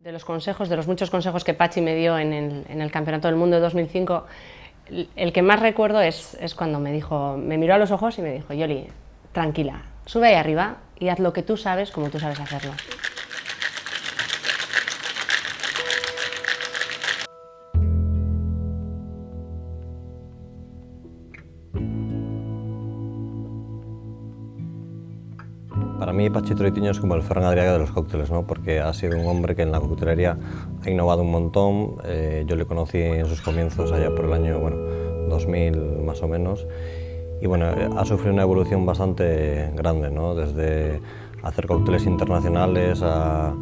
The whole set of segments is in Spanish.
De los consejos, de los muchos consejos que Patxi me dio en el Campeonato del Mundo de 2005, el que más recuerdo es cuando me miró a los ojos y me dijo: Yoli, tranquila, sube ahí arriba y haz lo que tú sabes como tú sabes hacerlo. Para mí Patxi Troitiño es como el Ferran Adrià de los cócteles, ¿no? Porque ha sido un hombre que en la coctelería ha innovado un montón. Yo le conocí en sus comienzos allá por el año 2000 más o menos, y bueno, ha sufrido una evolución bastante grande, ¿no? Desde hacer cócteles internacionales a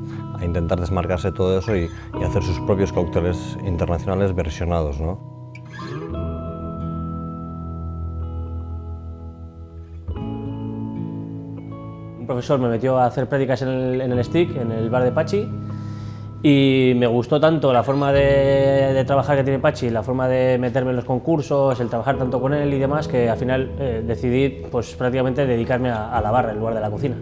intentar desmarcarse de todo eso y hacer sus propios cócteles internacionales versionados, ¿no? Un profesor me metió a hacer prácticas en el Stick, en el bar de Patxi, y me gustó tanto la forma de trabajar que tiene Patxi, la forma de meterme en los concursos, el trabajar tanto con él y demás, que al final decidí pues, prácticamente dedicarme a la barra en lugar de la cocina.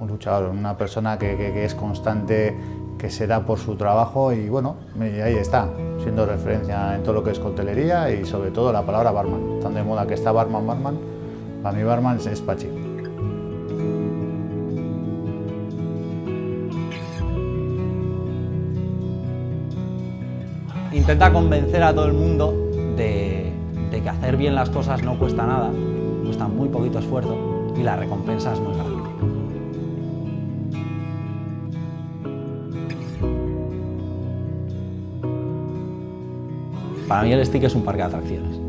Un luchador, una persona que es constante, que se da por su trabajo y bueno, ahí está, siendo referencia en todo lo que es coctelería y sobre todo la palabra barman. Tan de moda que está barman, para mí barman es Patxi. Intenta convencer a todo el mundo de que hacer bien las cosas no cuesta nada, cuesta muy poquito esfuerzo y la recompensa es muy grande. Para mí el Stick es un parque de atracciones.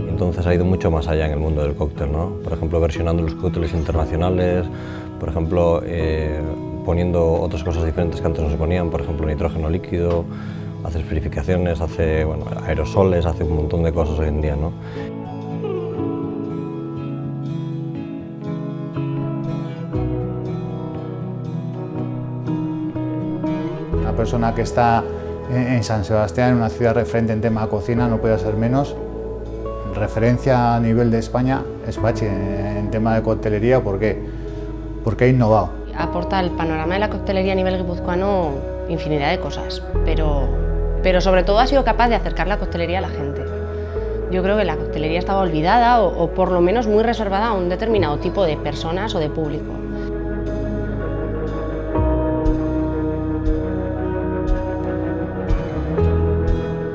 Entonces ha ido mucho más allá en el mundo del cóctel, ¿no? Por ejemplo, versionando los cócteles internacionales, por ejemplo, poniendo otras cosas diferentes que antes no se ponían, por ejemplo, nitrógeno líquido, hace esferificaciones, hace aerosoles, hace un montón de cosas hoy en día, ¿no? Una persona que está en San Sebastián, en una ciudad referente en tema de cocina, no puede ser menos. Referencia a nivel de España es Patxi en tema de coctelería. ¿Por qué? Porque ha innovado. Aporta al panorama de la coctelería a nivel guipuzcoano infinidad de cosas, pero sobre todo ha sido capaz de acercar la coctelería a la gente. Yo creo que la coctelería estaba olvidada o por lo menos muy reservada a un determinado tipo de personas o de público.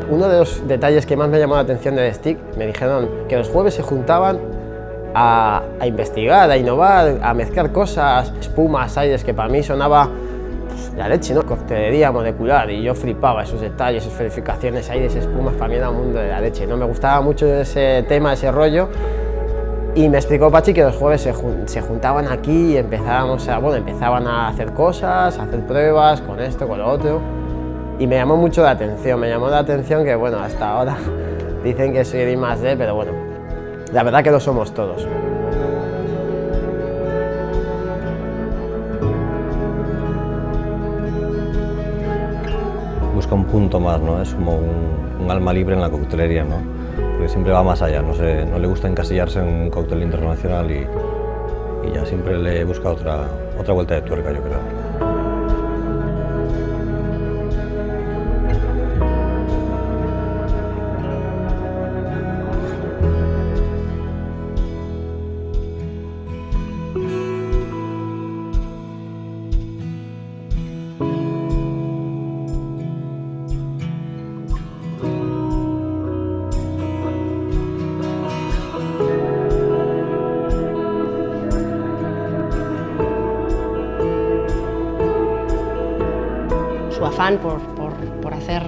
Uno de los detalles que más me llamó la atención del Stick, me dijeron que los jueves se juntaban a investigar, a innovar, a mezclar cosas, espumas, aires, que para mí sonaba la leche, ¿no? Coctelería molecular, y yo flipaba esos detalles, esas verificaciones, aires, espumas, para mí era un mundo de la leche, ¿no? Me gustaba mucho ese tema, ese rollo, y me explicó Patxi que los jueves se juntaban aquí y empezaban a hacer cosas, a hacer pruebas con esto, con lo otro. Y me llamó mucho la atención, que bueno, hasta ahora dicen que soy el I+D, pero bueno, la verdad que lo somos todos. Busca un punto más, ¿no? Es como un alma libre en la coctelería, ¿no? Porque siempre va más allá, no le gusta encasillarse en un cóctel internacional y ya siempre le busca otra vuelta de tuerca, yo creo. Su afán por hacer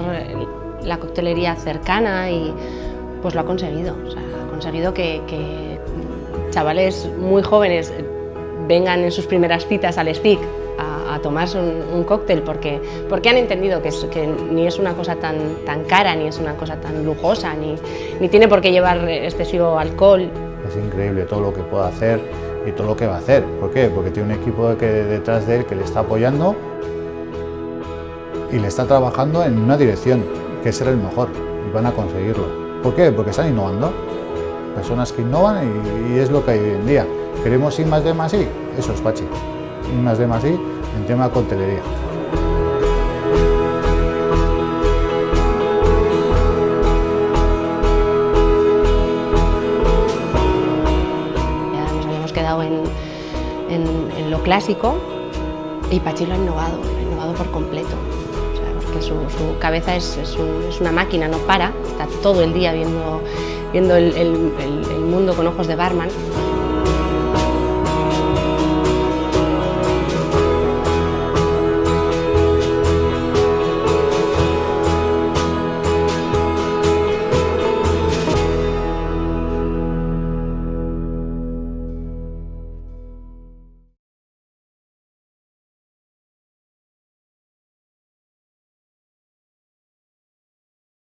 la coctelería cercana y pues lo ha conseguido. O sea, ha conseguido que chavales muy jóvenes vengan en sus primeras citas al Stick a tomarse un cóctel porque han entendido que ni es una cosa tan cara, ni es una cosa tan lujosa, ni tiene por qué llevar excesivo alcohol. Es increíble todo lo que puede hacer y todo lo que va a hacer. ¿Por qué? Porque tiene un equipo detrás de él que le está apoyando y le está trabajando en una dirección, que es ser el mejor. y van a conseguirlo. ¿Por qué? Porque están innovando. Personas que innovan y es lo que hay hoy en día. ¿Queremos ir más de más I? Eso es Pachi. Ir más de más I en tema de coctelería. Ya nos habíamos quedado en lo clásico y Pachi lo ha innovado por completo. O sea, porque su cabeza es una máquina, no para, está todo el día viendo el mundo con ojos de barman.